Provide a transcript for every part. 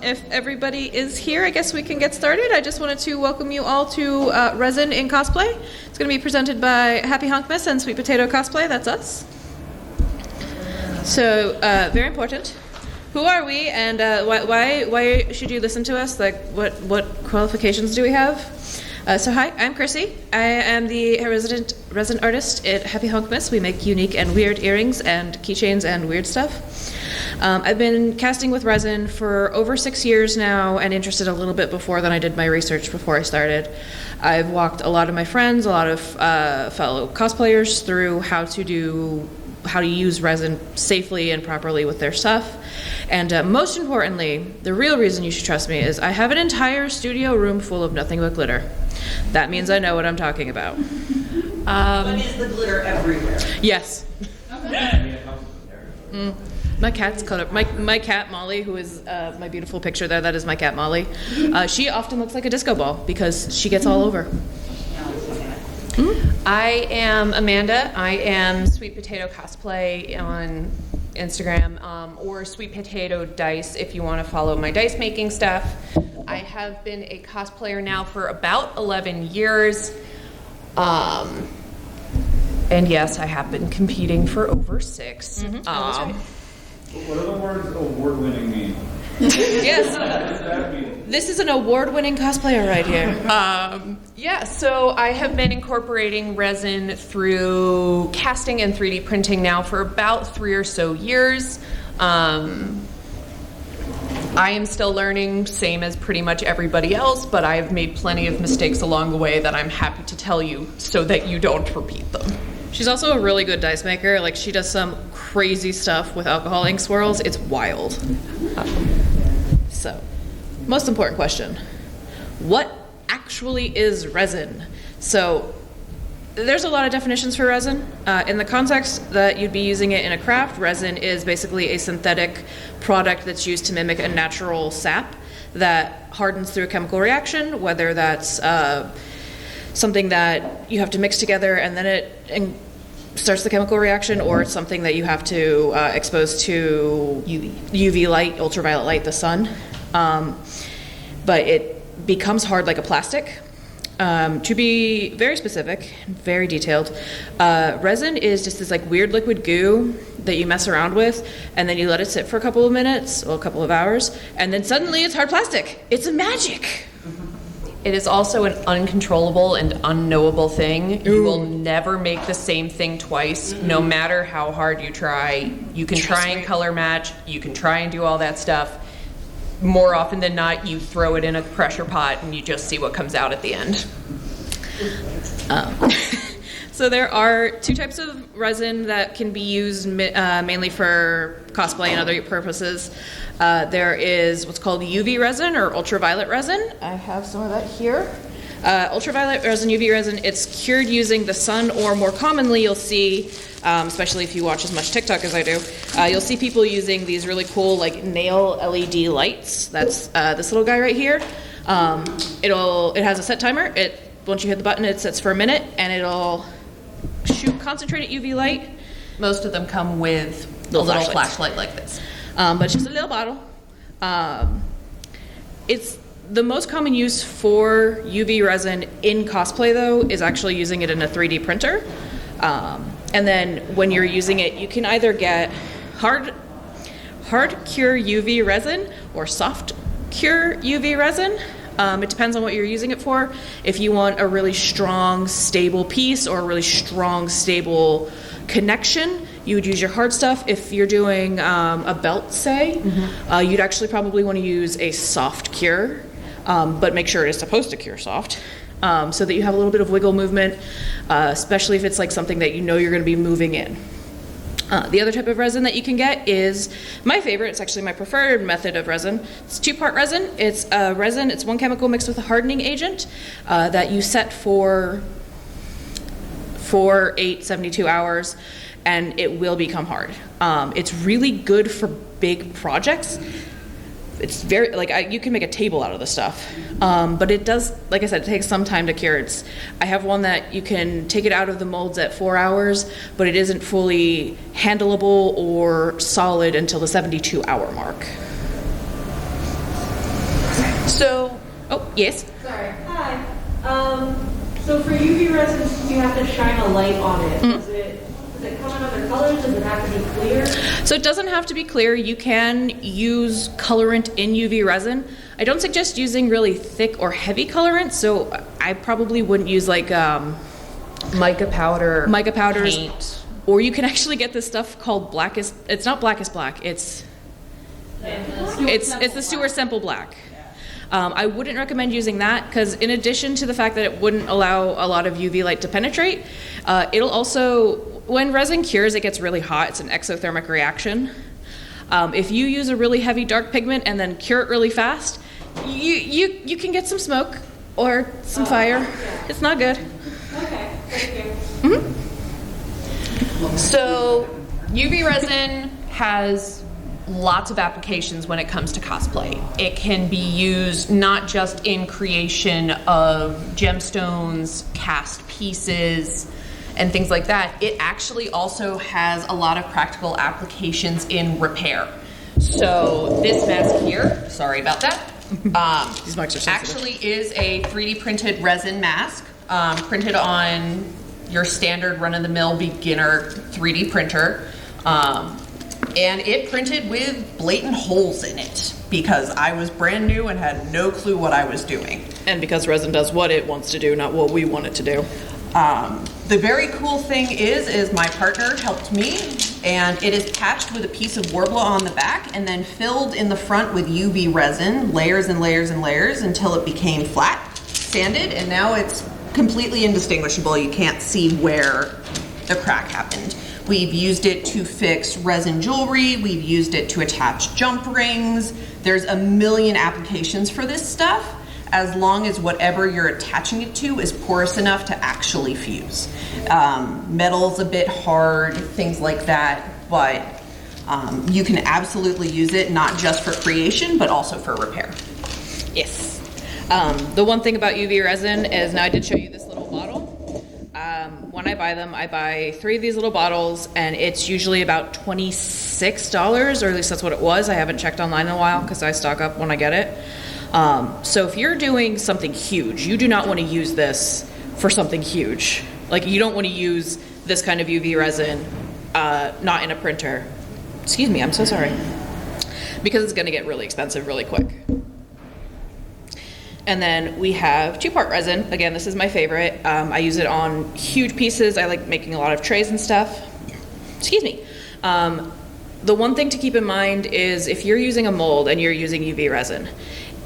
If everybody is here, I guess we can get started. I just wanted to welcome you all to Resin in Cosplay. It's going to be presented by Happy Honkmas and Sweet Potato Cosplay. That's us. So, very important. Who are we, and why should you listen to us? Like, what qualifications do we have? So hi, I'm Chrissy. I am the resident resin artist at Happy Honkmas. We make unique and weird earrings and keychains and weird stuff. I've been casting with resin for over 6 years now, and interested a little bit before than I did my research before I started. I've walked a lot of my friends, a lot of fellow cosplayers through how to use resin safely and properly with their stuff. And most importantly, the real reason you should trust me is I have an entire studio room full of nothing but glitter. That means I know what I'm talking about. But is the glitter everywhere? Yes. My cat's colored. My cat Molly, who is my beautiful picture there, that is my cat Molly. She often looks like a disco ball because she gets all over. I am Amanda. I am Sweet Potato Cosplay on Instagram, or Sweet Potato Dice if you want to follow my dice making stuff. I have been a cosplayer now for about 11 years. And yes, I have been competing for over 6. Mm-hmm. That's right. What do the words award-winning mean? Yes. What does that mean? This is an award-winning cosplayer right here. Yeah, so I have been incorporating resin through casting and 3D printing now for about 3 or so years. I am still learning, same as pretty much everybody else, but I have made plenty of mistakes along the way that I'm happy to tell you so that you don't repeat them. She's also a really good dice maker. Like, she does some crazy stuff with alcohol ink swirls. It's wild. So, most important question. What actually is resin? So, there's a lot of definitions for resin. In the context that you'd be using it in a craft, resin is basically a synthetic product that's used to mimic a natural sap that hardens through a chemical reaction, whether that's something that you have to mix together and then it starts the chemical reaction, or it's something that you have to expose to UV light, ultraviolet light, the sun. But it becomes hard like a plastic. To be very specific, very detailed, resin is just this like weird liquid goo that you mess around with, and then you let it sit for a couple of minutes, or a couple of hours, and then suddenly it's hard plastic. It's a magic. It is also an uncontrollable and unknowable thing. You will never make the same thing twice, no matter how hard you try. You can try and color match, you can try and do all that stuff. More often than not, you throw it in a pressure pot and you just see what comes out at the end. So there are 2 types of resin that can be used mainly for cosplay and other purposes. There is what's called UV resin or ultraviolet resin. I have some of that here. Ultraviolet resin, UV resin, it's cured using the sun, or more commonly you'll see, especially if you watch as much TikTok as I do, you'll see people using these really cool like nail LED lights. That's this little guy right here. It has a set timer. Once you hit the button, it sets for a minute, and it'll shoot concentrated UV light. Most of them come with a little flashlight like this. But it's just a little bottle. It's the most common use for UV resin in cosplay, though, is actually using it in a 3D printer. And then when you're using it, you can either get hard cure UV resin or soft cure UV resin. It depends on what you're using it for. If you want a really strong, stable piece or a really strong, stable connection, you would use your hard stuff. If you're doing a belt, say, you'd actually probably want to use a soft cure, but make sure it is supposed to cure soft, so that you have a little bit of wiggle movement, especially if it's like something that you know you're going to be moving in. The other type of resin that you can get is my favorite. It's actually my preferred method of resin. It's 2-part resin. It's resin. It's one chemical mixed with a hardening agent that you set for 8, 72 hours, and it will become hard. It's really good for big projects. It's very, you can make a table out of the stuff. But it does, like I said, it takes some time to cure. I have one that you can take it out of the molds at 4 hours, but it isn't fully handleable or solid until the 72-hour mark. So, Oh, yes. Sorry. Hi. So for UV resins, you have to shine a light on it. Does it come in other colors? Does it have to be clear? So it doesn't have to be clear. You can use colorant in UV resin. I don't suggest using really thick or heavy colorant, so I probably wouldn't use like mica powders. paint. Or you can actually get this stuff called blackest. It's not blackest black. It's the Stewart Semple black. I wouldn't recommend using that because in addition to the fact that it wouldn't allow a lot of UV light to penetrate, it'll also, when resin cures, it gets really hot. It's an exothermic reaction. If you use a really heavy dark pigment and then cure it really fast, you can get some smoke or some fire. Yeah. It's not good. Okay, thank you. So, UV resin has lots of applications when it comes to cosplay. It can be used not just in creation of gemstones, cast pieces, and things like that. It actually also has a lot of practical applications in repair. So this mask here, sorry about that, These mics are sensitive. actually is a 3D printed resin mask, printed on your standard run-of-the-mill beginner 3D printer. And it printed with blatant holes in it because I was brand new and had no clue what I was doing. And because resin does what it wants to do, not what we want it to do. The very cool thing is my partner helped me, and it is patched with a piece of Worbla on the back and then filled in the front with UV resin, layers and layers and layers until it became flat, sanded, and now it's completely indistinguishable. You can't see where the crack happened. We've used it to fix resin jewelry. We've used it to attach jump rings. There's a million applications for this stuff, as long as whatever you're attaching it to is porous enough to actually fuse. Metal's a bit hard, things like that, but you can absolutely use it not just for creation, but also for repair. Yes. The one thing about UV resin is, now I did show you this little bottle. When I buy them, I buy 3 of these little bottles, and it's usually about $26, or at least that's what it was. I haven't checked online in a while because I stock up when I get it. So if you're doing something huge, you do not want to use this for something huge. Like, you don't want to use this kind of UV resin, not in a printer. Excuse me, I'm so sorry. Because it's going to get really expensive really quick. And then we have 2-part resin. Again, this is my favorite. I use it on huge pieces. I like making a lot of trays and stuff. Excuse me. The one thing to keep in mind is if you're using a mold and you're using UV resin,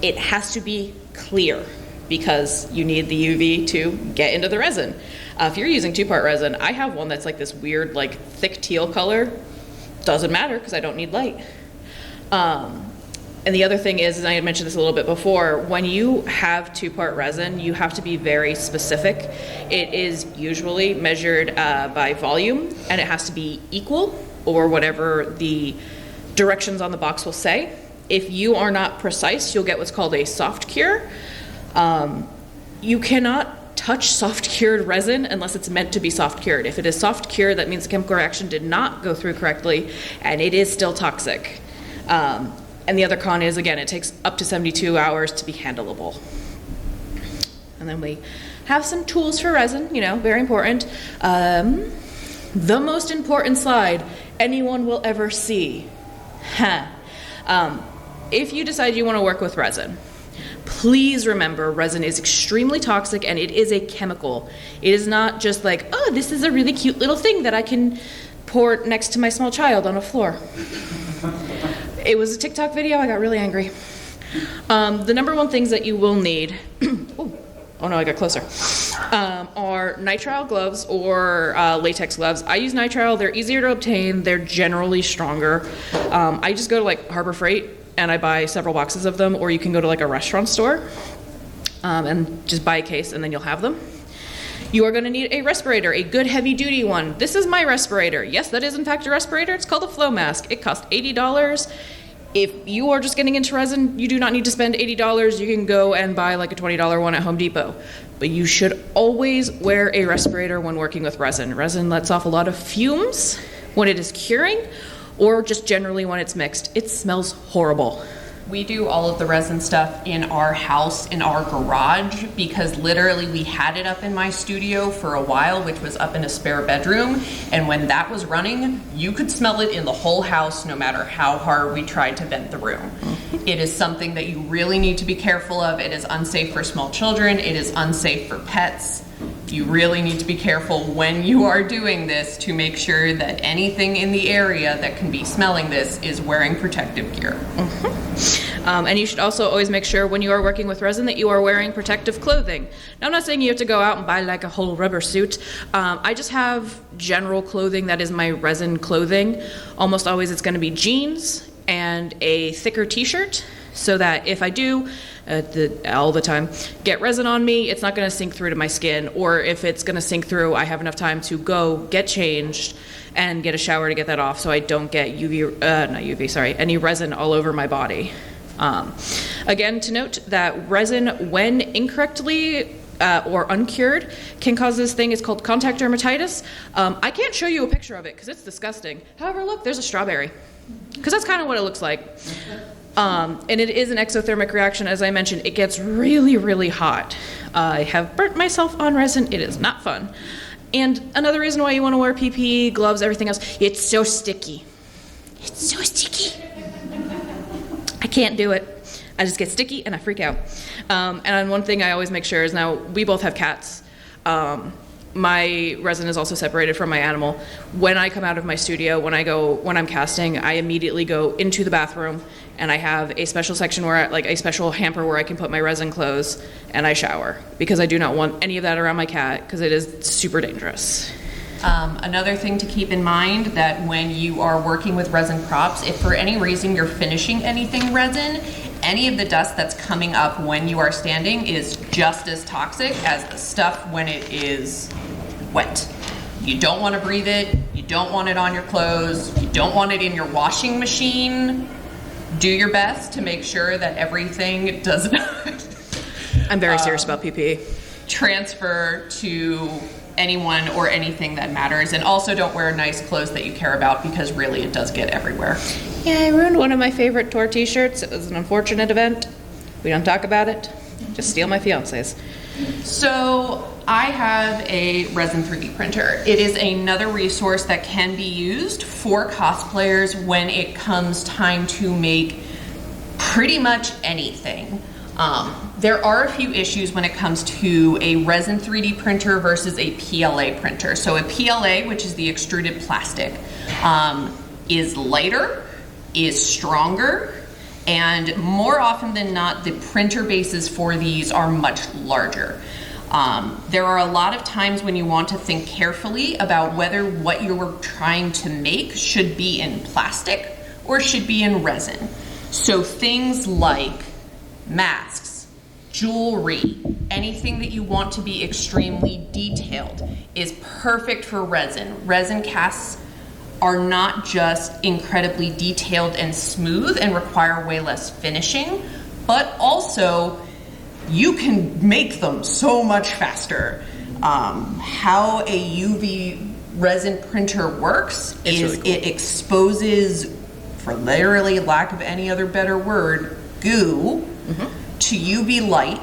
it has to be clear because you need the UV to get into the resin. If you're using 2-part resin, I have one that's like this weird, like thick teal color. Doesn't matter because I don't need light. And the other thing is, and I had mentioned this a little bit before, when you have 2-part resin, you have to be very specific. It is usually measured by volume, and it has to be equal, or whatever the directions on the box will say. If you are not precise, you'll get what's called a soft cure. You cannot touch soft cured resin unless it's meant to be soft cured. If it is soft cured, that means the chemical reaction did not go through correctly, and it is still toxic. And the other con is, again, it takes up to 72 hours to be handleable. And then we have some tools for resin, you know, very important. The most important slide anyone will ever see. If you decide you want to work with resin, please remember resin is extremely toxic and it is a chemical. It is not just like, oh, this is a really cute little thing that I can pour next to my small child on a floor. It was a TikTok video. I got really angry. The number one things that you will need, oh no, I got closer, are nitrile gloves or latex gloves. I use nitrile. They're easier to obtain. They're generally stronger. I just go to like Harbor Freight and I buy several boxes of them, or you can go to like a restaurant store and just buy a case and then you'll have them. You are going to need a respirator, a good heavy duty one. This is my respirator. Yes, that is in fact a respirator. It's called a flow mask. It costs $80. If you are just getting into resin, you do not need to spend $80. You can go and buy like a $20 one at Home Depot. But you should always wear a respirator when working with resin. Resin lets off a lot of fumes when it is curing, or just generally when it's mixed. It smells horrible. We do all of the resin stuff in our house, in our garage, because literally we had it up in my studio for a while, which was up in a spare bedroom. And when that was running, you could smell it in the whole house, no matter how hard we tried to vent the room. It is something that you really need to be careful of. It is unsafe for small children. It is unsafe for pets. You really need to be careful when you are doing this to make sure that anything in the area that can be smelling this is wearing protective gear. And you should also always make sure when you are working with resin that you are wearing protective clothing. Now, I'm not saying you have to go out and buy like a whole rubber suit. I just have general clothing that is my resin clothing. Almost always it's going to be jeans and a thicker t-shirt, so that if I do all the time get resin on me, it's not going to sink through to my skin, or if it's going to sink through, I have enough time to go get changed and get a shower to get that off, so I don't get any resin all over my body. Again, to note that resin, when incorrectly or uncured, can cause this thing. It's called contact dermatitis. I can't show you a picture of it because it's disgusting. However, look, there's a strawberry, because that's kind of what it looks like. And it is an exothermic reaction. As I mentioned, it gets really, really hot. I have burnt myself on resin. It is not fun. And another reason why you want to wear PPE, gloves, everything else, it's so sticky. It's so sticky. I can't do it. I just get sticky and I freak out. And one thing I always make sure is, now we both have cats. My resin is also separated from my animal. When I come out of my studio, when I'm casting, I immediately go into the bathroom, and I have a special section where, like a special hamper where I can put my resin clothes, and I shower, because I do not want any of that around my cat, because it is super dangerous. Another thing to keep in mind, that when you are working with resin props, if for any reason you're finishing anything resin, any of the dust that's coming up when you are standing is just as toxic as the stuff when it is wet. You don't want to breathe it. You don't want it on your clothes. You don't want it in your washing machine. Do your best to make sure that everything does not I'm very serious about PPE. transfer to anyone or anything that matters. And also don't wear nice clothes that you care about, because really it does get everywhere. Yeah, I ruined one of my favorite tour t-shirts. It was an unfortunate event. We don't talk about it. Just steal my fiance's. So I have a Resin 3D printer. It is another resource that can be used for cosplayers when it comes time to make pretty much anything. There are a few issues when it comes to a Resin 3D printer versus a PLA printer. So a PLA, which is the extruded plastic, is lighter, is stronger, and more often than not, the printer bases for these are much larger. There are a lot of times when you want to think carefully about whether what you're trying to make should be in plastic or should be in resin. So things like masks, jewelry, anything that you want to be extremely detailed is perfect for resin. Resin casts are not just incredibly detailed and smooth and require way less finishing, but also you can make them so much faster. How a UV resin printer works is really cool. It exposes, for literally lack of any other better word, goo to UV light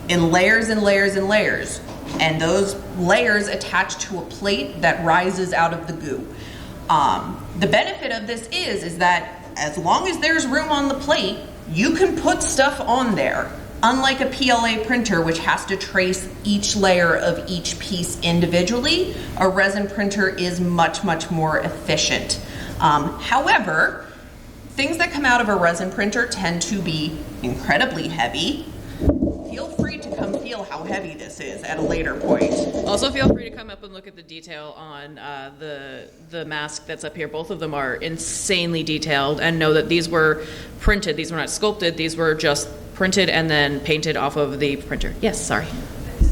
in layers and layers and layers. And those layers attach to a plate that rises out of the goo. The benefit of this is that as long as there's room on the plate, you can put stuff on there. Unlike a PLA printer, which has to trace each layer of each piece individually, a resin printer is much, much more efficient. However, things that come out of a resin printer tend to be incredibly heavy. Feel free to come feel how heavy this is at a later point. Also, feel free to come up and look at the detail on the mask that's up here. Both of them are insanely detailed, and know that these were printed. These were not sculpted. These were just printed and then painted off of the printer. Yes, sorry.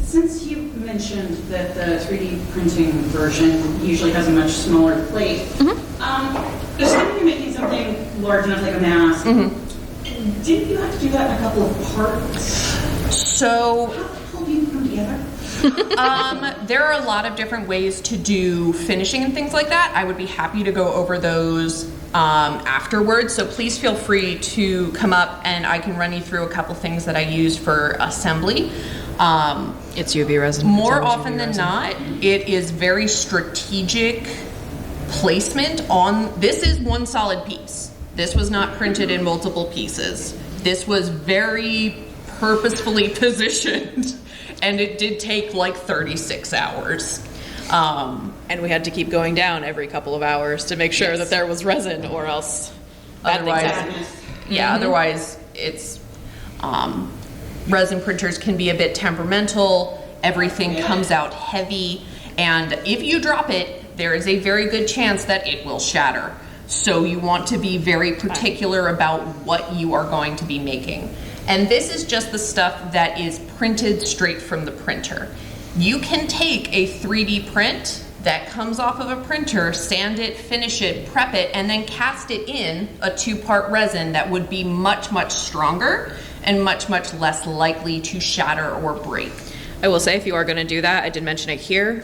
Since you mentioned that the 3D printing version usually has a much smaller plate, assuming you're making something large enough like a mask, didn't you have to do that in a couple of parts? So how the hell do you put them together? there are a lot of different ways to do finishing and things like that. I would be happy to go over those afterwards. So please feel free to come up and I can run you through a couple things that I use for assembly. It's UV resin. More It's always often UV than resin. not, it is very strategic placement on, this is one solid piece. This was not printed in multiple pieces. This was very purposefully positioned, and it did take like 36 hours. And we had to keep going down every couple of hours to make sure that there was resin, or else bad things Otherwise, happen. yeah, otherwise it's, resin printers can be a bit temperamental, everything comes out heavy, and if you drop it, there is a very good chance that it will shatter. So you want to be very particular about what you are going to be making. And this is just the stuff that is printed straight from the printer. You can take a 3D print that comes off of a printer, sand it, finish it, prep it, and then cast it in a 2-part resin that would be much, much stronger and much, much less likely to shatter or break. I will say, if you are going to do that, I did mention it here,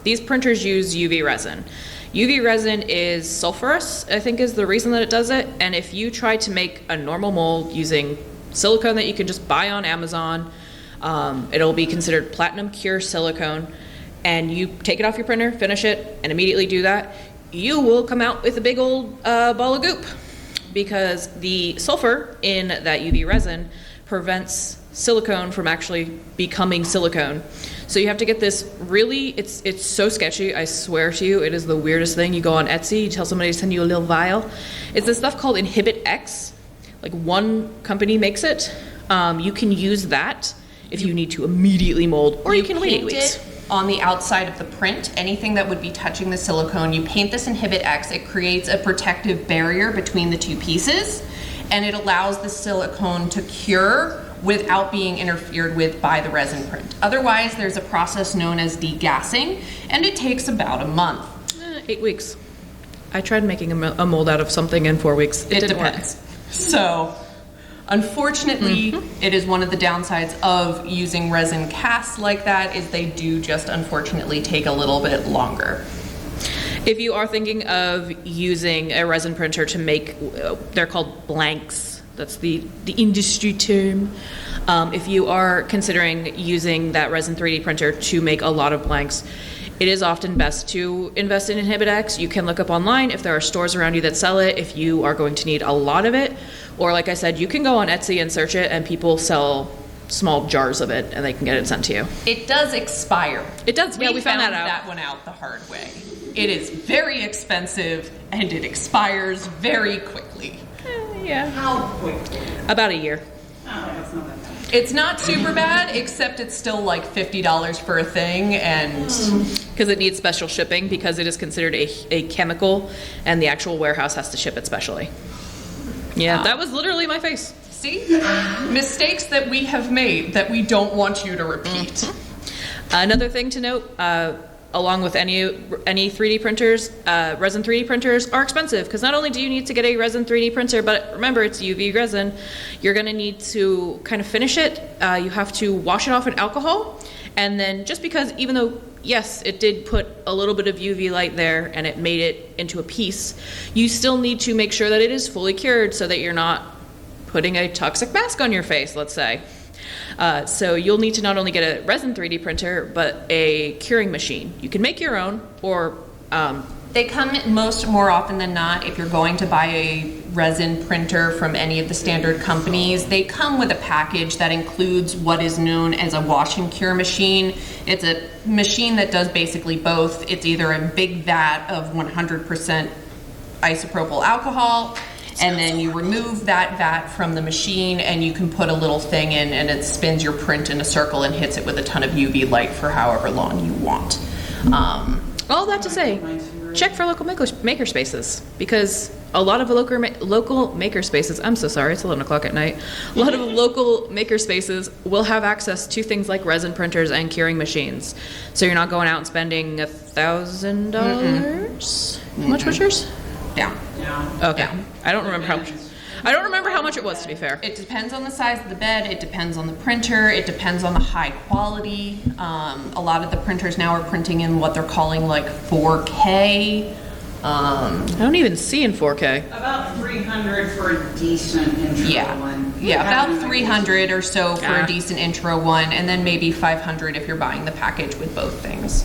these printers use UV resin. UV resin is sulfurous, I think is the reason that it does it, and if you try to make a normal mold using silicone that you can just buy on Amazon, it'll be considered platinum cure silicone, and you take it off your printer, finish it, and immediately do that, you will come out with a big old ball of goop, because the sulfur in that UV resin prevents silicone from actually becoming silicone. So you have to get this really, it's so sketchy, I swear to you, it is the weirdest thing. You go on Etsy, you tell somebody to send you a little vial. It's this stuff called Inhibit X. Like, one company makes it. You can use that if you need to immediately mold, or you can wait 8 weeks. It on the outside of the print, anything that would be touching the silicone, you paint this Inhibit X, it creates a protective barrier between the two pieces, and it allows the silicone to cure without being interfered with by the resin print. Otherwise, there's a process known as degassing, and it takes about a month. 8 weeks. I tried making a mold out of something in 4 weeks. It didn't depends. So, unfortunately, it is one of the downsides of using resin casts like that, is they do just unfortunately take a little bit longer. If you are thinking of using a resin printer to make, they're called blanks. That's the industry term. If you are considering using that Resin 3D printer to make a lot of blanks, it is often best to invest in Inhibit X. You can look up online if there are stores around you that sell it, if you are going to need a lot of it. Or like I said, you can go on Etsy and search it, and people sell small jars of it, and they can get it sent to you. It does expire. It does, yeah, we found that out. that one out the hard way. It is very expensive, and it expires very quickly. Yeah. How quickly? About a year. Oh, that's not that bad. It's not super bad, except it's still like $50 for a thing, and Because it needs special shipping, because it is considered a chemical, and the actual warehouse has to ship it specially. Yeah, that was literally my face. see? Mistakes that we have made that we don't want you to repeat. Another thing to note, along with any 3D printers, resin 3D printers are expensive, because not only do you need to get a resin 3D printer, but remember, it's UV resin. You're going to need to kind of finish it. You have to wash it off in alcohol, and then just because, even though yes, it did put a little bit of UV light there and it made it into a piece, you still need to make sure that it is fully cured so that you're not putting a toxic mask on your face, let's say. So you'll need to not only get a resin 3D printer, but a curing machine. You can make your own, or They come more often than not, if you're going to buy a resin printer from any of the standard companies, they come with a package that includes what is known as a wash and cure machine. It's a machine that does basically both. It's either a big vat of 100% isopropyl alcohol, and then you remove that vat from the machine and you can put a little thing in, and it spins your print in a circle and hits it with a ton of UV light for however long you want. all that to say, check for local maker spaces, because a lot of local maker spaces, I'm so sorry, it's 11 o'clock at night, a lot of local maker spaces will have access to things like resin printers and curing machines. So you're not going out and spending $1,000? How much was yours? Yeah. Okay. I don't remember how much. I don't remember how much it was, to be fair. It depends on the size of the bed, it depends on the printer, it depends on the high quality. A lot of the printers now are printing in what they're calling like 4K Um, I don't even see in 4K. About 300 for a decent intro one. Yeah, about 300 or so for Ah. a decent intro one, and then maybe 500 if you're buying the package with both things.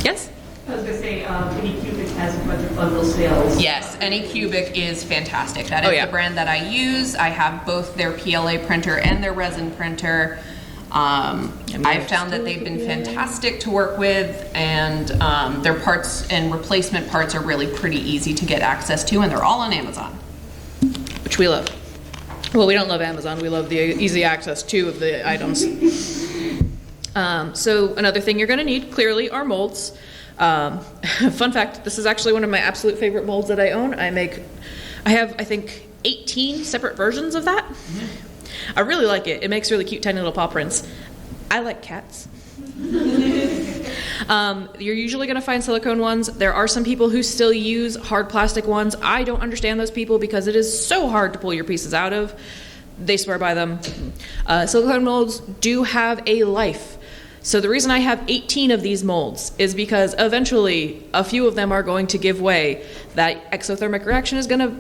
Yes? I was gonna say, Anycubic has a bunch of bundle sales. Yes, Anycubic is fantastic. That is Oh, yeah. the brand that I use. I have both their PLA printer and their resin printer. I've found that they've been fantastic to work with, and their parts and replacement parts are really pretty easy to get access to, and they're all on Amazon. Which we love. Well, we don't love Amazon. We love the easy access to of the items. So another thing you're going to need, clearly, are molds. Fun fact, this is actually one of my absolute favorite molds that I own. I have, I think, 18 separate versions of that. I really like it. It makes really cute, tiny little paw prints. I like cats. You're usually going to find silicone ones. There are some people who still use hard plastic ones. I don't understand those people because it is so hard to pull your pieces out of. They swear by them. Silicone molds do have a life. So the reason I have 18 of these molds is because eventually a few of them are going to give way. That exothermic reaction is going to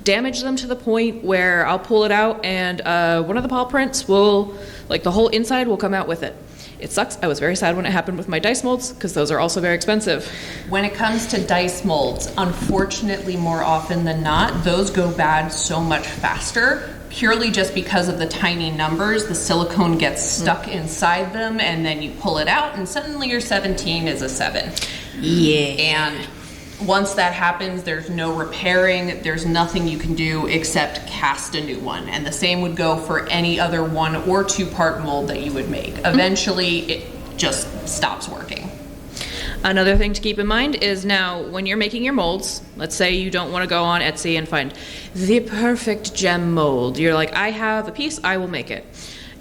damage them to the point where I'll pull it out and one of the paw prints will, like the whole inside will come out with it. It sucks. I was very sad when it happened with my dice molds because those are also very expensive. When it comes to dice molds, unfortunately, more often than not, those go bad so much faster, purely just because of the tiny numbers. The silicone gets stuck inside them, and then you pull it out, and suddenly your 17 is a 7. Yeah. And once that happens, there's no repairing, there's nothing you can do except cast a new one. And the same would go for any other 1 or 2 part mold that you would make. Eventually, it just stops working. Another thing to keep in mind is now when you're making your molds, let's say you don't want to go on Etsy and find the perfect gem mold. You're like, I have a piece, I will make it.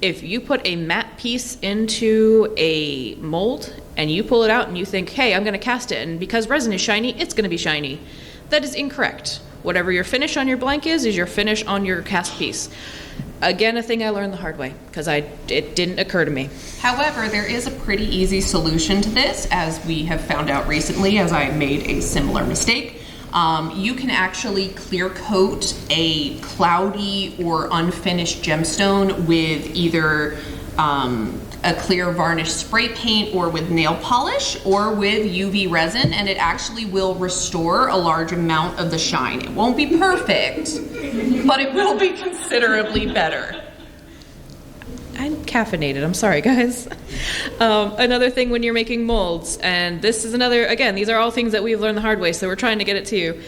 If you put a matte piece into a mold and you pull it out and you think, hey, I'm going to cast it, and because resin is shiny, it's going to be shiny. That is incorrect. Whatever your finish on your blank is your finish on your cast piece. Again, a thing I learned the hard way because it didn't occur to me. However, there is a pretty easy solution to this, as we have found out recently, as I made a similar mistake. You can actually clear coat a cloudy or unfinished gemstone with either a clear varnish spray paint or with nail polish or with UV resin, and it actually will restore a large amount of the shine. It won't be perfect, but it will be considerably better. I'm caffeinated. I'm sorry, guys. Another thing when you're making molds, and this is another, again, these are all things that we've learned the hard way, so we're trying to get it to you.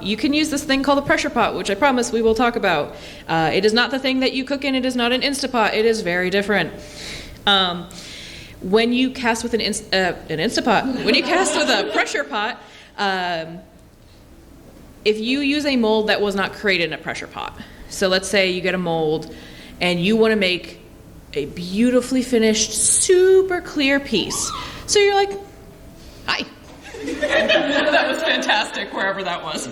You can use this thing called a pressure pot, which I promise we will talk about. It is not the thing that you cook in. It is not an Instapot. It is very different. When you cast with an Instapot, when you cast with a pressure pot, if you use a mold that was not created in a pressure pot, so let's say you get a mold and you want to make a beautifully finished, super clear piece. So you're like, hi. That was fantastic, wherever that was.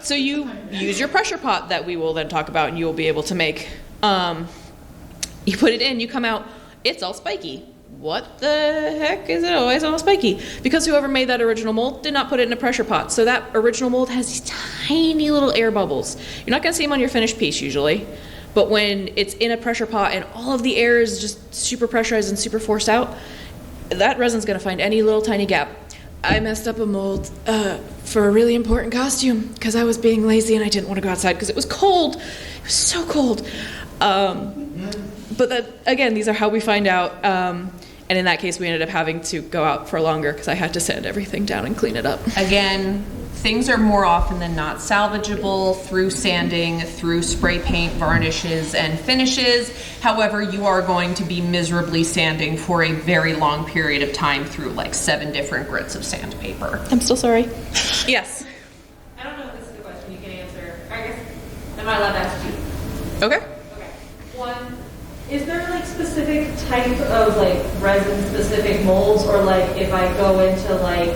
So you use your pressure pot that we will then talk about and you will be able to make. You put it in, you come out, it's all spiky. What the heck is it always all spiky? Because whoever made that original mold did not put it in a pressure pot. So that original mold has these tiny little air bubbles. You're not going to see them on your finished piece usually. But when it's in a pressure pot and all of the air is just super pressurized and super forced out, that resin's going to find any little tiny gap. I messed up a mold for a really important costume because I was being lazy and I didn't want to go outside because it was cold. It was so cold. But that, again, these are how we find out. And in that case, we ended up having to go out for longer because I had to sand everything down and clean it up. Again, things are more often than not salvageable through sanding, through spray paint, varnishes, and finishes. However, you are going to be miserably sanding for a very long period of time through like 7 different grits of sandpaper. I'm still sorry. Yes. I don't know if this is a question you can answer. I guess, am I allowed to ask you? Okay. Okay. One, is there like specific type of like resin specific molds, or like if I go into like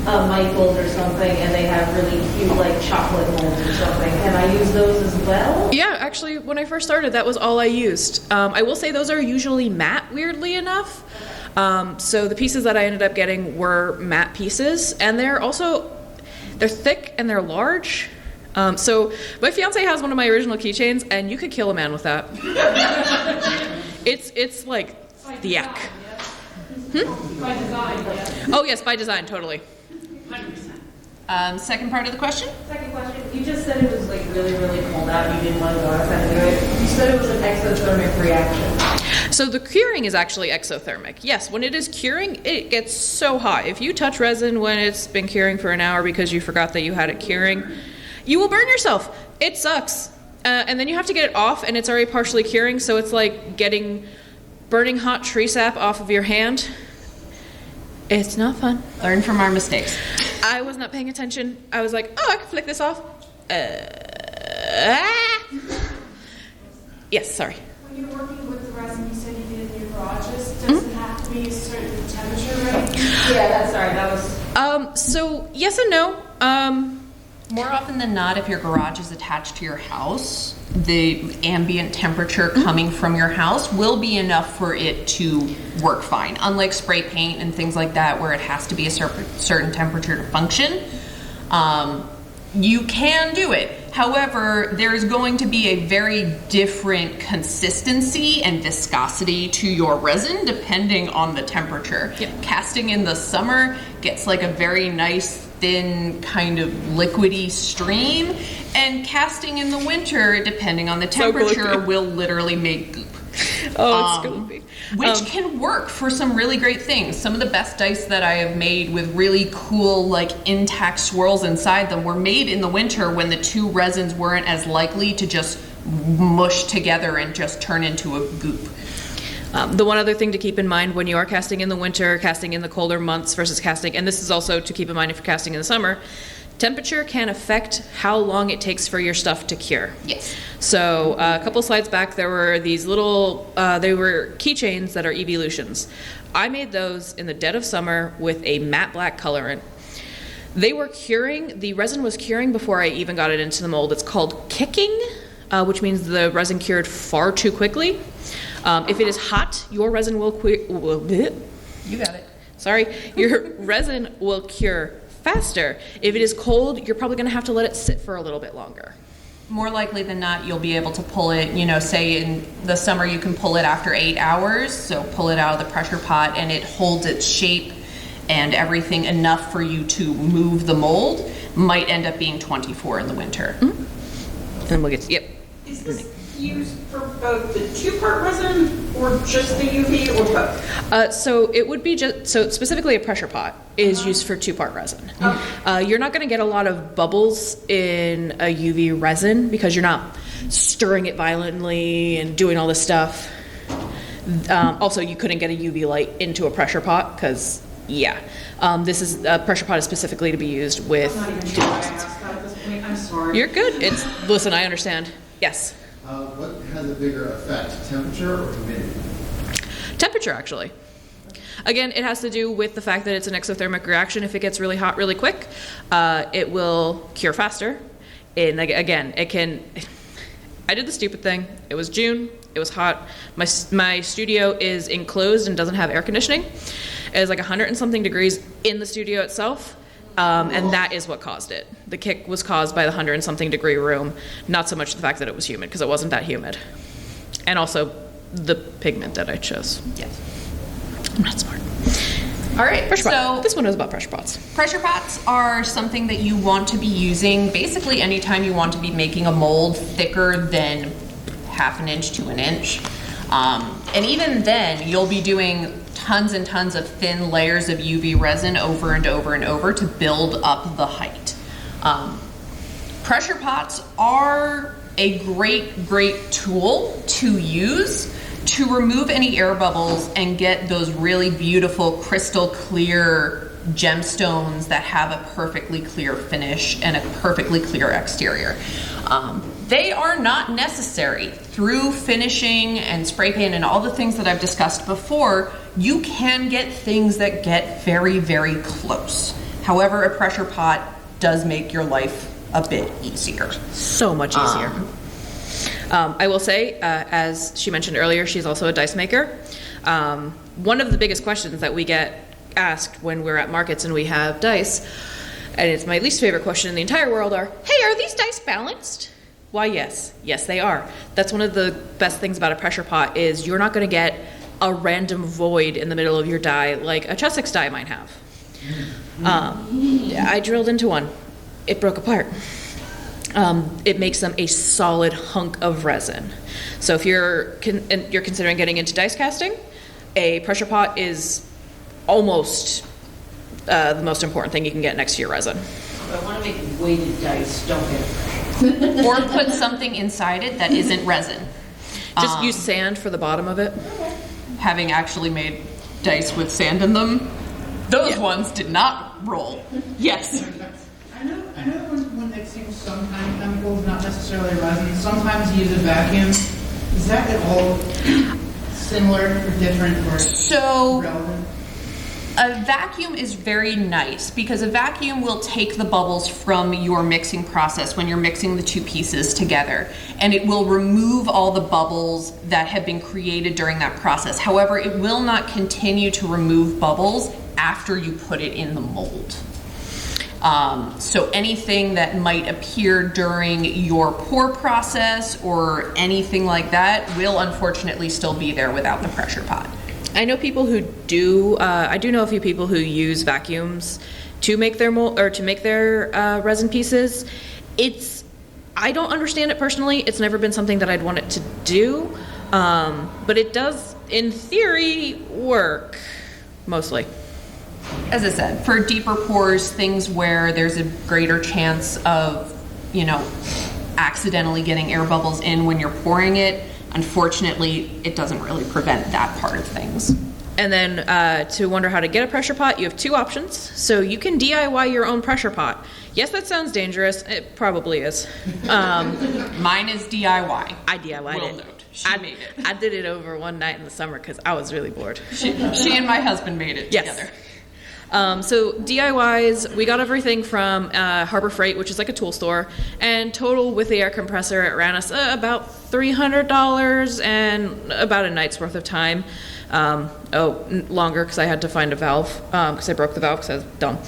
a Michael's or something and they have really cute like chocolate molds or something, can I use those as well? Yeah, actually, when I first started, that was all I used. I will say those are usually matte, weirdly enough. So the pieces that I ended up getting were matte pieces, and they're thick and they're large. So my fiance has one of my original keychains, and you could kill a man with that. It's like thick. By design, yeah. Oh yes, by design, totally. 100%. Second part of the question? Second question, you just said it was like really, really cold out and you didn't want to go outside and do it. You said it was an exothermic reaction. So the curing is actually exothermic. Yes, when it is curing, it gets so hot. If you touch resin when it's been curing for an hour because you forgot that you had it curing, you will burn yourself. It sucks. And then you have to get it off, and it's already partially curing, so it's like burning hot tree sap off of your hand. It's not fun. Learn from our mistakes. I was not paying attention. I was like, oh, I can flick this off. Yes, sorry. When you're working with the resin, you said you did it in your garages. Does it have to be a certain temperature range? Yeah, that was. So yes and no. More often than not, if your garage is attached to your house, the ambient temperature coming from your house will be enough for it to work fine. Unlike spray paint and things like that, where it has to be a certain temperature to function, you can do it. However, there is going to be a very different consistency and viscosity to your resin depending on the temperature. Yep. Casting in the summer gets like a very nice thin kind of liquidy stream, and casting in the winter, depending on the temperature, will literally make goop. Oh, it's goopy. Which can work for some really great things. Some of the best dice that I have made with really cool, like, intact swirls inside them were made in the winter when the two resins weren't as likely to just mush together and just turn into a goop. The one other thing to keep in mind when you are casting in the winter, casting in the colder months versus casting, and this is also to keep in mind if you're casting in the summer, temperature can affect how long it takes for your stuff to cure. Yes. So a couple slides back, there were these little, they were keychains that are evolutions. I made those in the dead of summer with a matte black colorant. They were curing, the resin was curing before I even got it into the mold. It's called kicking, which means the resin cured far too quickly. If it is hot, your resin will You got it. Sorry, your resin will cure faster. If it is cold, you're probably going to have to let it sit for a little bit longer. More likely than not, you'll be able to pull it, say in the summer you can pull it after 8 hours, so pull it out of the pressure pot and it holds its shape and everything enough for you to move the mold. Might end up being 24 in the winter. Mm-hmm. And we'll get to, yep. Is this used for both the two-part resin or just the UV or both? So it would be so specifically a pressure pot is used for two-part resin. You're not going to get a lot of bubbles in a UV resin because you're not stirring it violently and doing all this stuff. Also, you couldn't get a UV light into a pressure pot because, this is a pressure pot is specifically to be used with. I'm not even sure why I asked that at this point. I'm sorry. You're good. Listen, I understand. Yes. What has a bigger effect, temperature or humidity? Temperature, actually. Again, it has to do with the fact that it's an exothermic reaction. If it gets really hot really quick, it will cure faster. And again, it can... I did the stupid thing. It was June. It was hot. My studio is enclosed and doesn't have air conditioning. It is like 100 and something degrees in the studio itself. And that is what caused it. The kick was caused by the 100 and something degree room, not so much the fact that it was humid, because it wasn't that humid. And also the pigment that I chose. Yes. I'm not smart. All right, Pressure so pot. This one is about pressure pots. pressure pots are something that you want to be using basically anytime you want to be making a mold thicker than 1/2 inch to 1 inch. And even then, you'll be doing tons and tons of thin layers of UV resin over and over and over to build up the height. Pressure pots are a great tool to use to remove any air bubbles and get those really beautiful crystal clear gemstones that have a perfectly clear finish and a perfectly clear exterior. They are not necessary. Through finishing and spray paint and all the things that I've discussed before, you can get things that get very, very close. However, a pressure pot does make your life a bit easier. So much easier. I will say, as she mentioned earlier, she's also a dice maker. one of the biggest questions that we get asked when we're at markets and we have dice, and it's my least favorite question in the entire world, are, hey, are these dice balanced? Why, yes. Yes, they are. That's one of the best things about a pressure pot is you're not going to get a random void in the middle of your die like a Chessex die might have. I drilled into one. It broke apart. It makes them a solid hunk of resin. So if you're considering getting into dice casting, a pressure pot is almost the most important thing you can get next to your resin. I want to make weighted dice, don't get it. Or put something inside it that isn't resin. Just use sand for the bottom of it. Having actually made dice with sand in them, those ones did not roll. Yes. I know when mixing some kind of chemicals, not necessarily resin, sometimes use a vacuum. Is that at all similar or different or So relevant? a vacuum is very nice because a vacuum will take the bubbles from your mixing process when you're mixing the two pieces together, and it will remove all the bubbles that have been created during that process. However, it will not continue to remove bubbles after you put it in the mold. So anything that might appear during your pour process or anything like that will unfortunately still be there without the pressure pot. I know people who do. I do know a few people who use vacuums to make their mold or to make their resin pieces. I don't understand it personally. It's never been something that I'd want it to do, but it does, in theory, work mostly. As I said, for deeper pours, things where there's a greater chance of, accidentally getting air bubbles in when you're pouring it, unfortunately, it doesn't really prevent that part of things. And then to wonder how to get a pressure pot, you have two options. So you can DIY your own pressure pot. Yes, that sounds dangerous. It probably is. Mine is DIY. I DIY'd Will it. note. She made it. I did it over one night in the summer because I was really bored. She and my husband made it together. So DIYs, we got everything from Harbor Freight, which is like a tool store, and total with the air compressor, it ran us about $300 and about a night's worth of time. Longer because I had to find a valve because I broke the valve because I was dumb.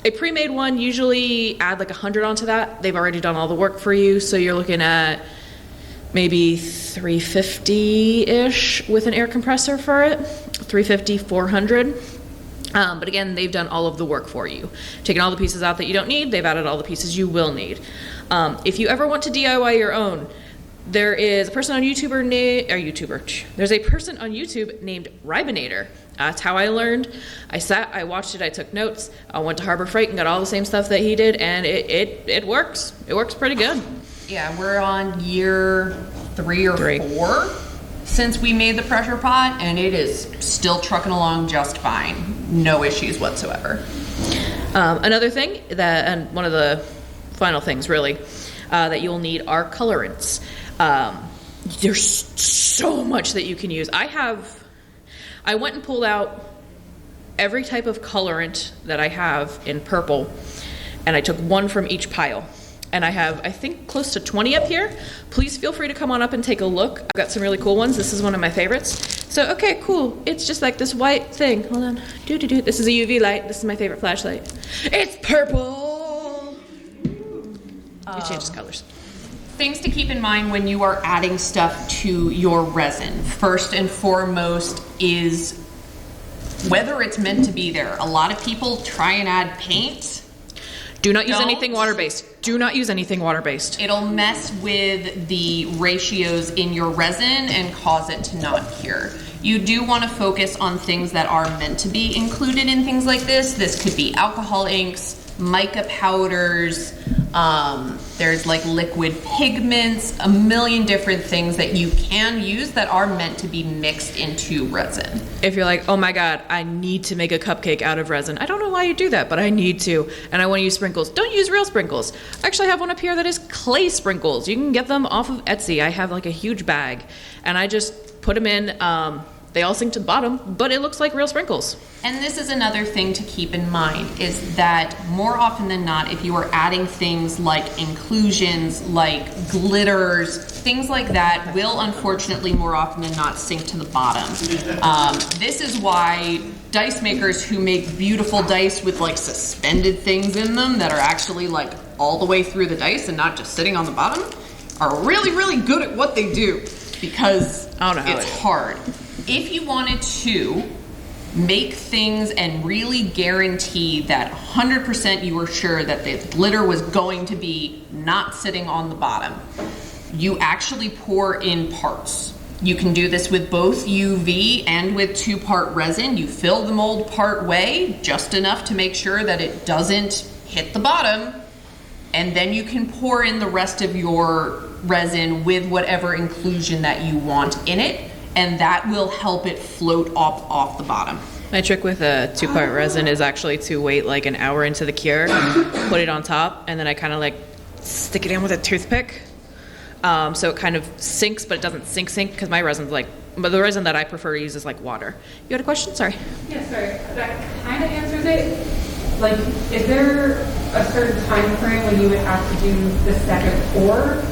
A pre-made one, usually add like 100 onto that. They've already done all the work for you, so you're looking at maybe $350-ish with an air compressor for it, $350, $400. But again, they've done all of the work for you. Taken all the pieces out that you don't need, they've added all the pieces you will need. If you ever want to DIY your own, there is a person on There's a person on YouTube named Ribinator. That's how I learned. I watched it, I took notes, I went to Harbor Freight and got all the same stuff that he did, and it works. It works pretty good. Yeah, we're on year 3 or 4 since we made the pressure pot, and it is still trucking along just fine. No issues whatsoever. Another thing and one of the final things really that you'll need are colorants. There's so much that you can use. I went and pulled out every type of colorant that I have in purple, and I took one from each pile. And I have, I think, close to 20 up here. Please feel free to come on up and take a look. I've got some really cool ones. This is one of my favorites. So, okay, cool. It's just like this white thing. Hold on. This is a UV light. This is my favorite flashlight. It's purple. It changes colors. Things to keep in mind when you are adding stuff to your resin. First and foremost is whether it's meant to be there. A lot of people try and add paint. Do not use anything water-based. Do not use anything water-based. It'll mess with the ratios in your resin and cause it to not cure. You do want to focus on things that are meant to be included in things like this. This could be alcohol inks, mica powders, there's like liquid pigments, a million different things that you can use that are meant to be mixed into resin. If you're like, oh my God, I need to make a cupcake out of resin. I don't know why you do that, but I need to. And I want to use sprinkles. Don't use real sprinkles. I actually have one up here that is clay sprinkles. You can get them off of Etsy. I have like a huge bag and I just put them in. They all sink to the bottom, but it looks like real sprinkles. And this is another thing to keep in mind, is that more often than not, if you are adding things like inclusions, like glitters, things like that will unfortunately more often than not sink to the bottom. This is why dice makers who make beautiful dice with like suspended things in them that are actually like all the way through the dice and not just sitting on the bottom are really, really good at what they do, because it's hard. If you wanted to make things and really guarantee that 100% you were sure that the glitter was going to be not sitting on the bottom, you actually pour in parts. You can do this with both UV and with 2-part resin. You fill the mold part way, just enough to make sure that it doesn't hit the bottom, and then you can pour in the rest of your resin with whatever inclusion that you want in it, and that will help it float up off the bottom. My trick with a 2-part resin is actually to wait like an hour into the cure, put it on top, and then I kind of like stick it in with a toothpick. So it kind of sinks, but it doesn't sink because my resin's like, but the resin that I prefer to use is like water. You had a question? Sorry. Yeah, sorry. That kind of answers it. Like, is there a certain time frame when you would have to do the second pour?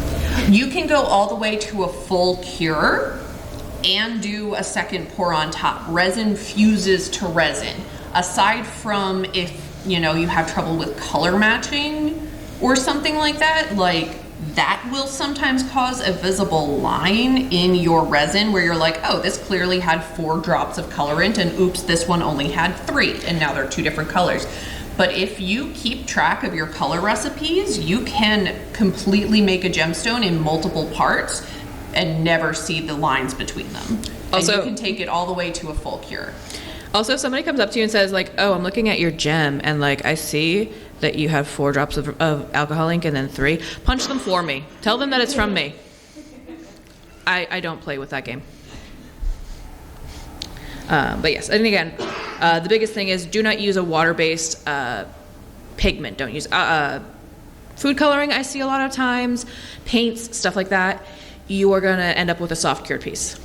You can go all the way to a full cure and do a second pour on top. Resin fuses to resin. Aside from if, you know, you have trouble with color matching or something like that, like that will sometimes cause a visible line in your resin where you're like, oh, this clearly had 4 drops of colorant, and oops, this one only had 3, and now they're 2 different colors. But if you keep track of your color recipes, you can completely make a gemstone in multiple parts and never see the lines between them. Also, and you can take it all the way to a full cure. Also, if somebody comes up to you and says like, oh, I'm looking at your gem and like I see that you have 4 drops of alcohol ink and then 3, punch them for me. Tell them that it's from me. I don't play with that game. But yes, and again, the biggest thing is do not use a water-based pigment. Don't use food coloring. I see a lot of times, paints, stuff like that. You are going to end up with a soft cured piece.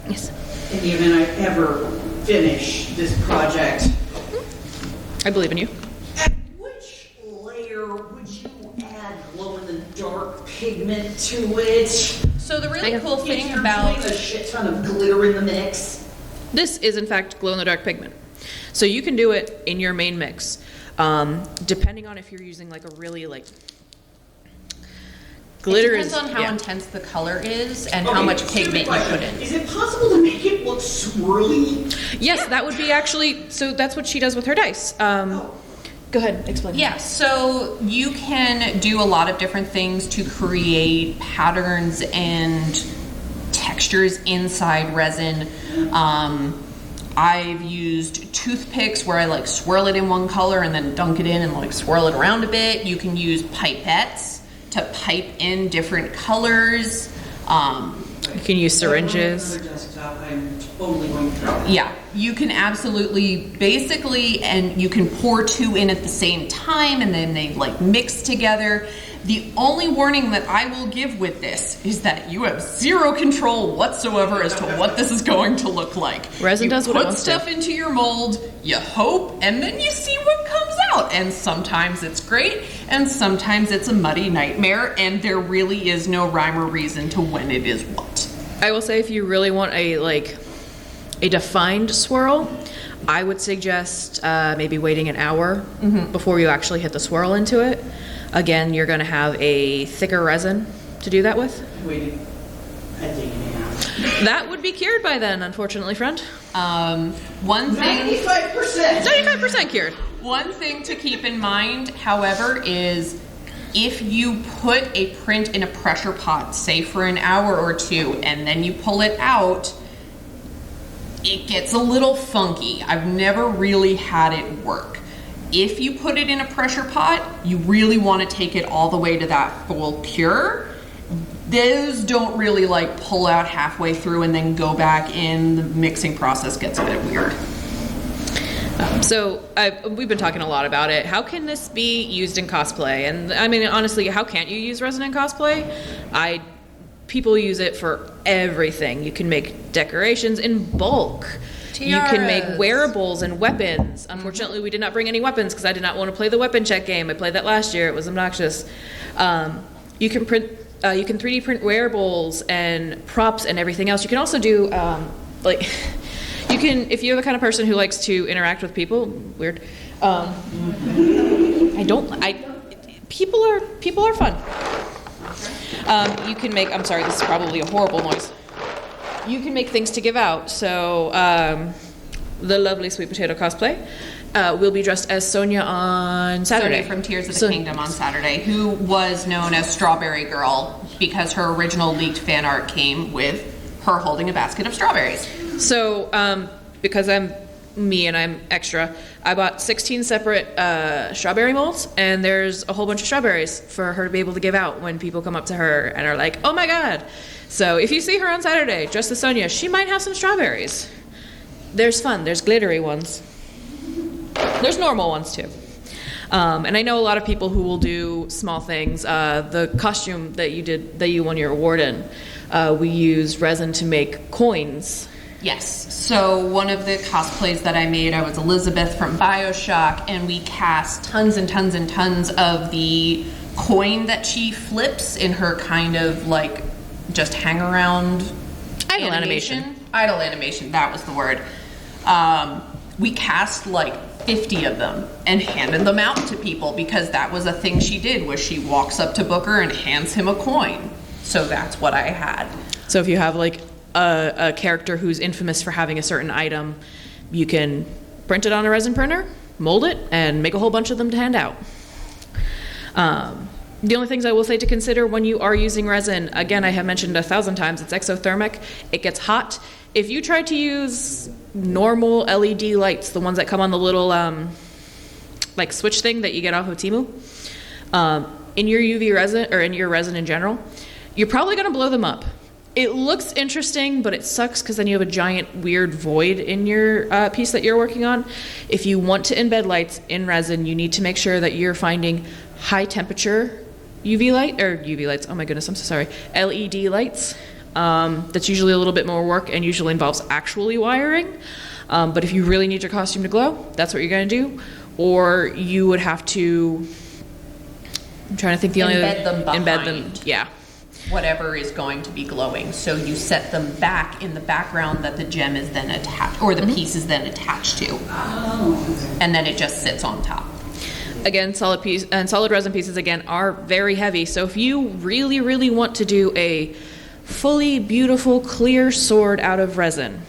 Yes. In the event I ever finish this project, I believe in you. at which layer would you add glow-in-the-dark pigment to it? So the really cool thing If you're about doing a shit ton of glitter in the mix. This is in fact glow-in-the-dark pigment. So you can do it in your main mix. Depending on if you're using like a really like glitter it depends on how intense the color is and how much pigment you put in. Is it possible to make it look swirly? Yes, that would be actually, so that's what she does with her dice. Go ahead, explain. Yeah, so you can do a lot of different things to create patterns and textures inside resin. I've used toothpicks where I like swirl it in one color and then dunk it in and like swirl it around a bit. You can use pipettes to pipe in different colors. You can use syringes. I'm totally going to try that. Yeah, you can absolutely, basically, and you can pour 2 in at the same time and then they like mix together. The only warning that I will give with this is that you have 0 control whatsoever as to what this is going to look like. Resin does what it put wants stuff to. into your mold, you hope, and then you see what comes out. And sometimes it's great, and sometimes it's a muddy nightmare, and there really is no rhyme or reason to when it is what. I will say if you really want a defined swirl, I would suggest maybe waiting an hour before you actually hit the swirl into it. Again, you're going to have a thicker resin to do that with. Waiting a day and a half. That would be cured by then, unfortunately, friend. One thing 95%! 95% cured. One thing to keep in mind, however, is if you put a print in a pressure pot, say for an hour or 2, and then you pull it out, it gets a little funky. I've never really had it work. If you put it in a pressure pot, you really want to take it all the way to that full cure. Those don't really like pull out halfway through and then go back in. The mixing process gets a bit weird. We've been talking a lot about it. How can this be used in cosplay? And I mean, honestly, how can't you use resin in cosplay? I people use it for everything. You can make decorations in bulk. You can make wearables and weapons. Unfortunately, we did not bring any weapons because I did not want to play the weapon check game. I played that last year. It was obnoxious. You can 3D print wearables and props and everything else. You can also do you can, if you're the kind of person who likes to interact with people, weird. People are fun. You can make, I'm sorry, this is probably a horrible noise. You can make things to give out. So the lovely Sweet Potato Cosplay will be dressed as Sonia on Saturday. Sonia from Tears of the Kingdom on Saturday, who was known as Strawberry Girl because her original leaked fan art came with her holding a basket of strawberries. So because I'm me and I'm extra, I bought 16 separate strawberry molds, and there's a whole bunch of strawberries for her to be able to give out when people come up to her and are like, oh my god. So if you see her on Saturday dressed as Sonia, she might have some strawberries. There's fun. There's glittery ones. There's normal ones too. And I know a lot of people who will do small things. The costume that you won your award in, we used resin to make coins. Yes. So one of the cosplays that I made, I was Elizabeth from BioShock, and we cast tons and tons and tons of the coin that she flips in her kind of like just hang around idle animation. Idle animation, that was the word. We cast like 50 of them and handed them out to people because that was a thing she did, was she walks up to Booker and hands him a coin. So that's what I had. So if you have like a character who's infamous for having a certain item, you can print it on a resin printer, mold it, and make a whole bunch of them to hand out. The only things I will say to consider when you are using resin, again, I have mentioned 1,000 times, it's exothermic. It gets hot. If you try to use normal LED lights, the ones that come on the little like switch thing that you get off of Temu, in your UV resin, or in your resin in general, you're probably going to blow them up. It looks interesting, but it sucks because then you have a giant weird void in your piece that you're working on. If you want to embed lights in resin, you need to make sure that you're finding high temperature UV lights, oh my goodness, I'm so sorry, LED lights. That's usually a little bit more work and usually involves actually wiring. But if you really need your costume to glow, that's what you're going to do. Or you would have to, I'm trying to think embed them, yeah. Whatever is going to be glowing. So you set them back in the background that the gem is then attached, or the piece is then attached to. Oh. And then it just sits on top. Again, solid resin pieces, again, are very heavy. So if you really, really want to do a fully beautiful, clear sword out of resin,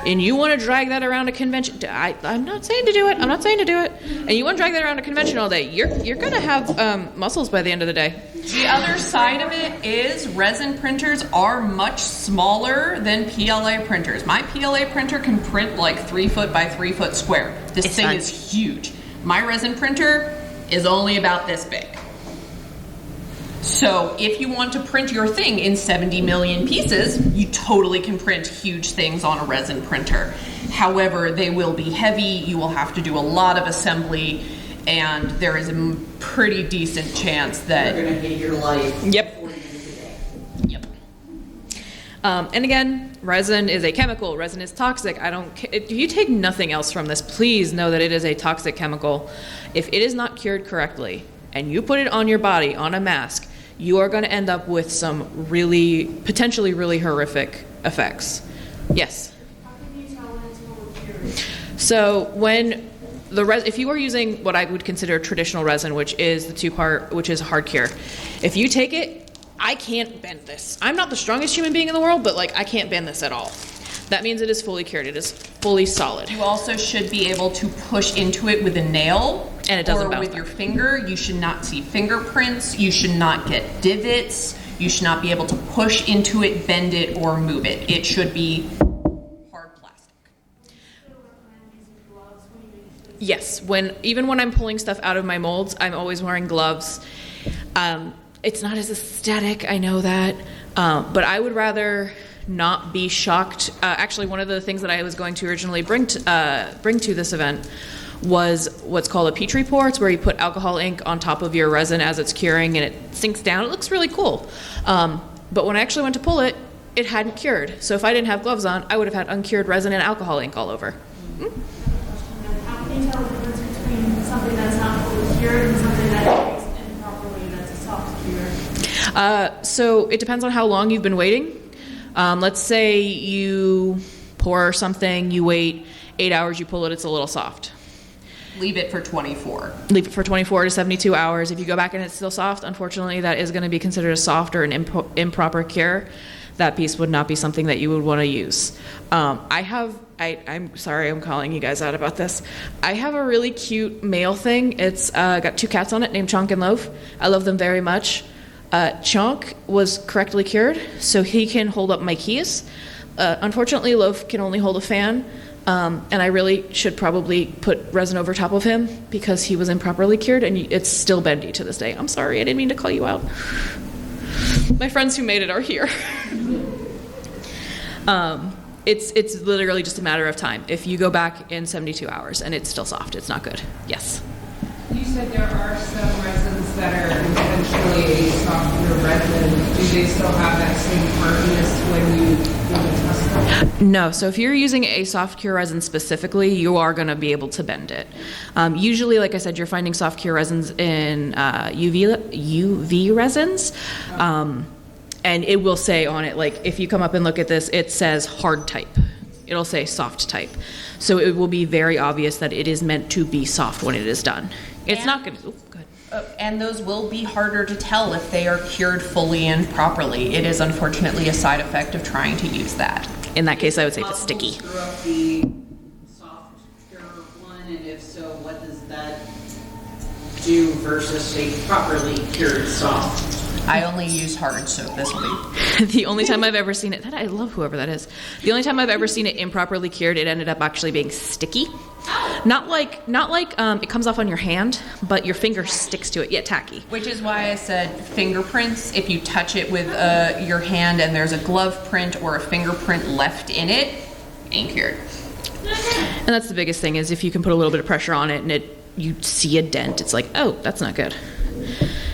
and you want to drag that around a convention, I'm not saying to do it, and you want to drag that around a convention all day, you're going to have muscles by the end of the day. The other side of it is resin printers are much smaller than PLA printers. My PLA printer can print like 3 foot by 3 foot square. This thing is huge. My resin printer is only about this big. So if you want to print your thing in 70 million pieces, you totally can print huge things on a resin printer. However, they will be heavy, you will have to do a lot of assembly, and there is a pretty decent chance that you're going to hate your life. Yep. Yep. And again, resin is a chemical. Resin is toxic. If you take nothing else from this, please know that it is a toxic chemical. If it is not cured correctly, and you put it on your body, on a mask, you are going to end up with some potentially really horrific effects. Yes? How can you tell when it's fully cured? So when if you are using what I would consider traditional resin, which is which is hard cure, if you take it, I can't bend this. I'm not the strongest human being in the world, but I can't bend this at all. That means it is fully cured. It is fully solid. you also should be able to push into it with a nail. And it doesn't or bounce with back. your finger. You should not see fingerprints. You should not get divots. You should not be able to push into it, bend it, or move it. It should be hard plastic. Yes, even when I'm pulling stuff out of my molds, I'm always wearing gloves. It's not as aesthetic, I know that, but I would rather not be shocked. Actually, one of the things that I was going to originally bring to this event was what's called a Petri pour. It's where you put alcohol ink on top of your resin as it's curing and it sinks down. It looks really cool. But when I actually went to pull it, it hadn't cured. So if I didn't have gloves on, I would have had uncured resin and alcohol ink all over. How can you tell the difference between something that's not fully cured and something that is improperly that's a soft cure? So it depends on how long you've been waiting. Let's say you pour something, you wait 8 hours, you pull it, it's a little soft. Leave it for 24. Leave it for 24 to 72 hours. If you go back and it's still soft, unfortunately, that is going to be considered a soft or an improper cure. That piece would not be something that you would want to use. I'm sorry, I'm calling you guys out about this. I have a really cute mail thing. It's got 2 cats on it named Chonk and Loaf. I love them very much. Chonk was correctly cured, so he can hold up my keys. Unfortunately, Loaf can only hold a fan. And I really should probably put resin over top of him because he was improperly cured and it's still bendy to this day. I'm sorry, I didn't mean to call you out. My friends who made it are here. It's literally just a matter of time. If you go back in 72 hours and it's still soft, it's not good. Yes. You said there are some resins that are intentionally a softer resin. Do they still have that same hardness when you test them? No. So if you're using a soft cure resin specifically, you are going to be able to bend it. Usually, like I said, you're finding soft cure resins in UV resins. And it will say on it, like if you come up and look at this, it says hard type. It'll say soft type. So it will be very obvious that it is meant to be soft when it is done. It's not going to, go ahead. And those will be harder to tell if they are cured fully and properly. It is unfortunately a side effect of trying to use that. In that case, I would say if it's sticky. Screw up the soft cure one, and if so, what does that do versus a properly cured soft? I only use hard, so this will be. The only time I've ever seen it, I love whoever that is. The only time I've ever seen it improperly cured, it ended up actually being sticky. Not like it comes off on your hand, but your finger sticks to it. Yeah, tacky. Which is why I said fingerprints. If you touch it with your hand and there's a glove print or a fingerprint left in it, ain't cured. And that's the biggest thing is if you can put a little bit of pressure on it and you see a dent, it's like, oh, that's not good.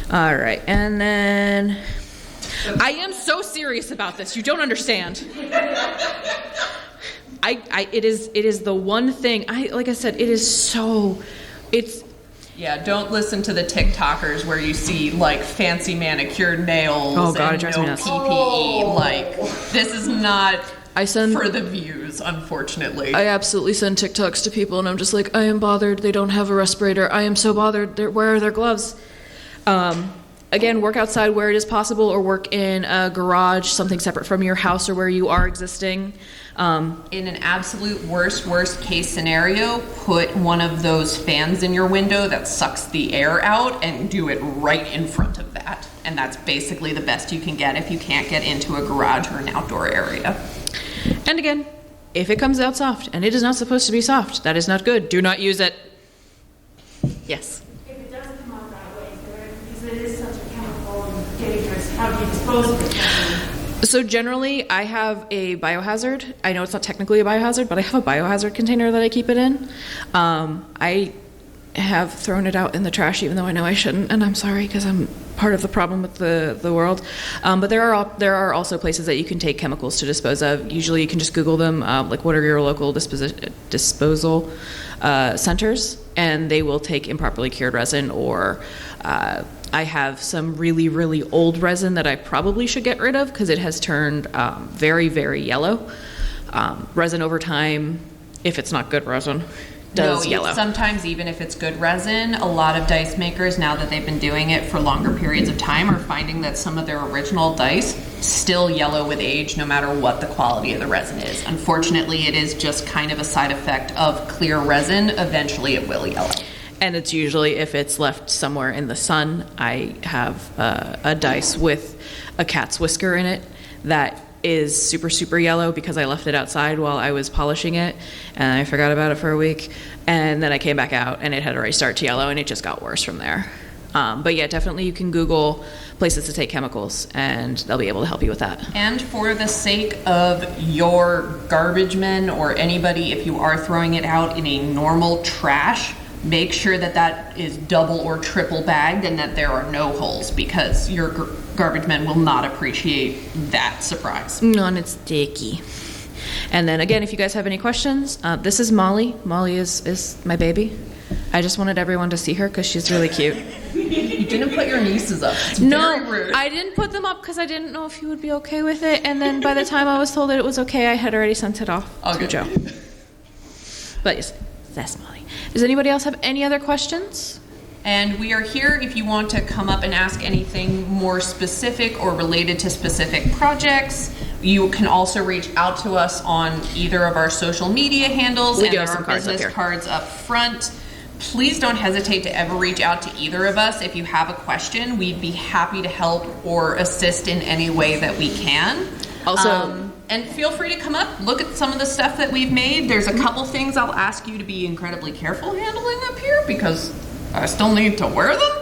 All right, and then I am so serious about this. You don't understand. It is the one thing. Like I said, it's. Yeah, don't listen to the TikTokers where you see like fancy manicured nails Oh God, and it drives no me nuts. PPE. Like this is not I send for the views, unfortunately. I absolutely send TikToks to people, and I'm just like, I am bothered. They don't have a respirator. I am so bothered. Where are their gloves? Again, work outside where it is possible, or work in a garage, something separate from your house or where you are existing. In an absolute worst case scenario, put one of those fans in your window that sucks the air out and do it right in front of that. And that's basically the best you can get if you can't get into a garage or an outdoor area. And again, if it comes out soft, and it is not supposed to be soft, that is not good. Do not use it. Yes. If it does come out that way, because it is such a chemical and dangerous, how do you dispose of it? So generally, I have a biohazard. I know it's not technically a biohazard, but I have a biohazard container that I keep it in. I have thrown it out in the trash, even though I know I shouldn't, and I'm sorry because I'm part of the problem with the world. But there are also places that you can take chemicals to dispose of. Usually, you can just Google them, like what are your local disposal centers, and they will take improperly cured resin or. I have some really old resin that I probably should get rid of because it has turned very yellow. Resin over time, if it's not good resin, does yellow. Sometimes even if it's good resin, a lot of dice makers, now that they've been doing it for longer periods of time, are finding that some of their original dice still yellow with age no matter what the quality of the resin is. Unfortunately, it is just kind of a side effect of clear resin. Eventually it will yellow. And it's usually if it's left somewhere in the sun. I have a dice with a cat's whisker in it that is super yellow because I left it outside while I was polishing it, and I forgot about it for a week, and then I came back out and it had already started to yellow, and it just got worse from there. But yeah, definitely you can Google places to take chemicals and they'll be able to help you with that. And for the sake of your garbage men or anybody, if you are throwing it out in a normal trash, make sure that that is double or triple bagged and that there are no holes, because your garbage men will not appreciate that surprise. No, and it's sticky. And then again, if you guys have any questions, this is Molly. Molly is my baby. I just wanted everyone to see her because she's really cute. You didn't put your nieces up. It's No, very rude. I didn't put them up because I didn't know if you would be okay with it. And then by the time I was told that it was okay, I had already sent it off to Joe. But yes, that's Molly. Does anybody else have any other questions? And we are here if you want to come up and ask anything more specific or related to specific projects. You can also reach out to us on either of our social media handles, We and do there have are some cards up business here. cards up front. Please don't hesitate to ever reach out to either of us if you have a question. We'd be happy to help or assist in any way that we can. Also, and feel free to come up, look at some of the stuff that we've made. There's a couple things I'll ask you to be incredibly careful handling up here because I still need to wear them.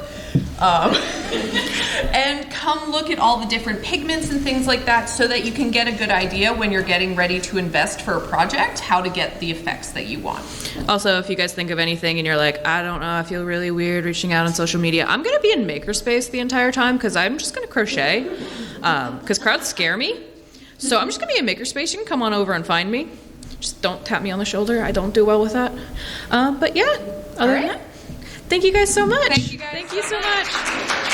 And come look at all the different pigments and things like that so that you can get a good idea when you're getting ready to invest for a project, how to get the effects that you want. Also, if you guys think of anything and you're like, I don't know, I feel really weird reaching out on social media, I'm going to be in Makerspace the entire time because I'm just going to crochet because crowds scare me. So I'm just going to be in Makerspace. You can come on over and find me. Just don't tap me on the shoulder. I don't do well with that. But yeah, other than that, thank you guys so much. Thank you guys. Thank you so much.